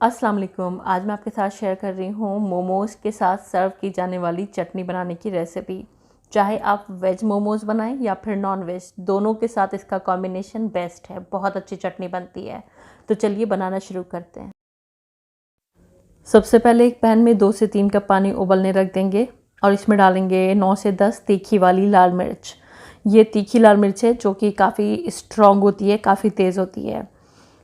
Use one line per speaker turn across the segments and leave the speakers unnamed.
अस्सलाम वालेकुम। आज मैं आपके साथ शेयर कर रही हूँ मोमोज़ के साथ सर्व की जाने वाली चटनी बनाने की रेसिपी। चाहे आप वेज मोमोज़ बनाएं या फिर नॉन वेज, दोनों के साथ इसका कॉम्बिनेशन बेस्ट है। बहुत अच्छी चटनी बनती है। तो चलिए बनाना शुरू करते हैं। सबसे पहले एक पैन में 2 से 3 कप पानी उबलने रख देंगे और इसमें डालेंगे 9 से 10 तीखी वाली लाल मिर्च। ये तीखी लाल मिर्च है जो कि काफ़ी स्ट्रॉन्ग होती है, काफ़ी तेज़ होती है।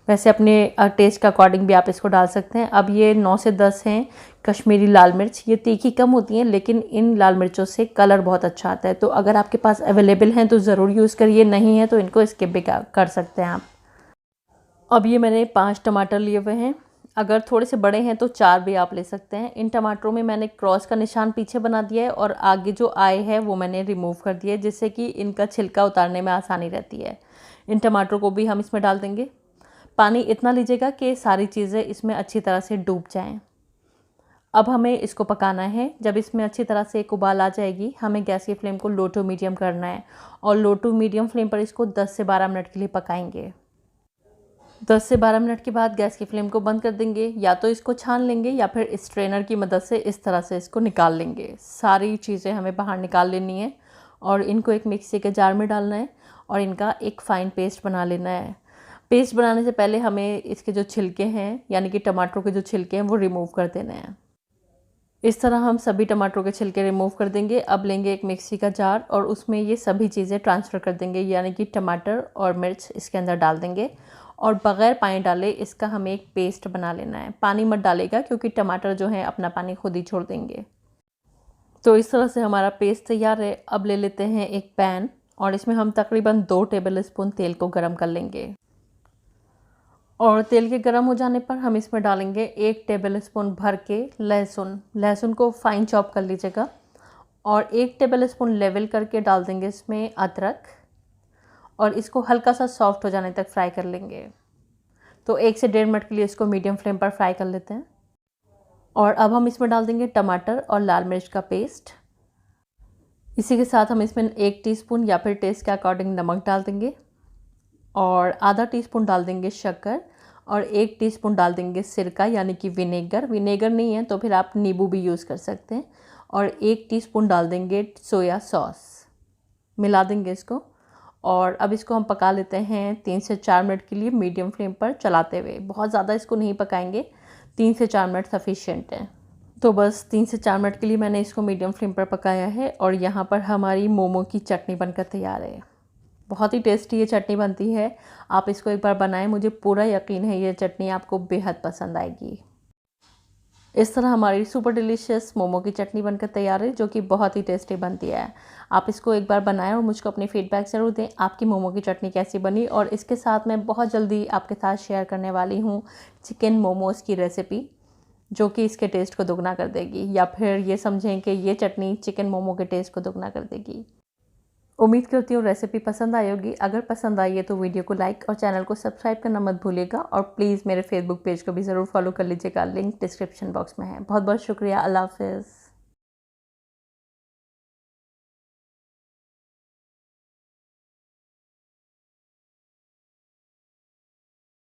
वैसे अपने टेस्ट के अकॉर्डिंग भी आप इसको डाल सकते हैं। अब ये 9 से 10 हैं कश्मीरी लाल मिर्च। ये तीखी कम होती हैं लेकिन इन लाल मिर्चों से कलर बहुत अच्छा आता है। तो अगर आपके पास अवेलेबल हैं तो ज़रूर यूज़ करिए, नहीं है तो इनको स्किप भी कर सकते हैं आप। अब ये मैंने 5 टमाटर लिए हुए हैं। अगर थोड़े से बड़े हैं तो 4 भी आप ले सकते हैं। इन टमाटरों में मैंने क्रॉस का निशान पीछे बना दिया है और आगे जो आय है वो मैंने रिमूव कर दिया है, जिससे कि इनका छिलका उतारने में आसानी रहती है। इन टमाटरों को भी हम इसमें डाल देंगे। पानी इतना लीजिएगा कि सारी चीज़ें इसमें अच्छी तरह से डूब जाएं। अब हमें इसको पकाना है। जब इसमें अच्छी तरह से एक उबाल आ जाएगी, हमें गैस की फ्लेम को लो टू मीडियम करना है और लो टू मीडियम फ्लेम पर इसको 10 से 12 मिनट के लिए पकाएंगे। 10 से 12 मिनट के बाद गैस की फ्लेम को बंद कर देंगे। या तो इसको छान लेंगे या फिर स्ट्रेनर की मदद से इस तरह से इसको निकाल लेंगे। सारी चीज़ें हमें बाहर निकाल लेनी है और इनको एक मिक्सी के जार में डालना है और इनका एक फ़ाइन पेस्ट बना लेना है। पेस्ट बनाने से पहले हमें इसके जो छिलके हैं, यानी कि टमाटरों के जो छिलके हैं, वो रिमूव कर देने हैं। इस तरह हम सभी टमाटरों के छिलके रिमूव कर देंगे। अब लेंगे एक मिक्सी का जार और उसमें ये सभी चीज़ें ट्रांसफ़र कर देंगे, यानी कि टमाटर और मिर्च इसके अंदर डाल देंगे और बग़ैर पानी डाले इसका हमें एक पेस्ट बना लेना है। पानी मत डालेगा क्योंकि टमाटर जो है अपना पानी खुद ही छोड़ देंगे। तो इस तरह से हमारा पेस्ट तैयार है। अब ले लेते हैं एक पैन और इसमें हम तकरीबन 2 टेबल स्पून तेल को गर्म कर लेंगे और तेल के गर्म हो जाने पर हम इसमें डालेंगे 1 टेबल स्पून भर के लहसुन को फाइन चॉप कर लीजिएगा और 1 टेबल स्पून लेवल करके डाल देंगे इसमें अदरक और इसको हल्का सा सॉफ्ट हो जाने तक फ्राई कर लेंगे। तो 1 से 1.5 मिनट के लिए इसको मीडियम फ्लेम पर फ्राई कर लेते हैं। और अब हम इसमें डाल देंगे टमाटर और लाल मिर्च का पेस्ट। इसी के साथ हम इसमें 1 टीस्पून या फिर टेस्ट के अकॉर्डिंग नमक डाल देंगे और आधा टीस्पून डाल देंगे शक्कर और 1 टीस्पून डाल देंगे सिरका, यानी कि विनेगर नहीं है तो फिर आप नींबू भी यूज़ कर सकते हैं और 1 टीस्पून डाल देंगे सोया सॉस। मिला देंगे इसको और अब इसको हम पका लेते हैं 3 से 4 मिनट के लिए मीडियम फ्लेम पर चलाते हुए। बहुत ज़्यादा इसको नहीं पकाएंगे, 3 से 4 मिनट सफिशिएंट है। तो बस 3 से 4 मिनट के लिए मैंने इसको मीडियम फ्लेम पर पकाया है और यहाँ पर हमारी मोमो की चटनी बनकर तैयार है। बहुत ही टेस्टी ये चटनी बनती है। आप इसको एक बार बनाएं, मुझे पूरा यकीन है ये चटनी आपको बेहद पसंद आएगी। इस तरह हमारी सुपर डिलीशियस मोमो की चटनी बनकर तैयार है, जो कि बहुत ही टेस्टी बनती है। आप इसको एक बार बनाएं और मुझको अपनी फीडबैक ज़रूर दें, आपकी मोमो की चटनी कैसी बनी। और इसके साथ मैं बहुत जल्दी आपके साथ शेयर करने वाली हूँ चिकन मोमोज़ की रेसिपी, जो कि इसके टेस्ट को दोगुना कर देगी, या फिर ये समझें कि ये चटनी चिकन मोमो के टेस्ट को दोगुना कर देगी। उम्मीद करती हूँ रेसिपी पसंद आई होगी। अगर पसंद आई है तो वीडियो को लाइक और चैनल को सब्सक्राइब करना मत भूलिएगा और प्लीज़ मेरे फेसबुक पेज को भी ज़रूर फॉलो कर लीजिएगा, लिंक डिस्क्रिप्शन बॉक्स में है। बहुत बहुत शुक्रिया। अल्लाह हाफ़िज़।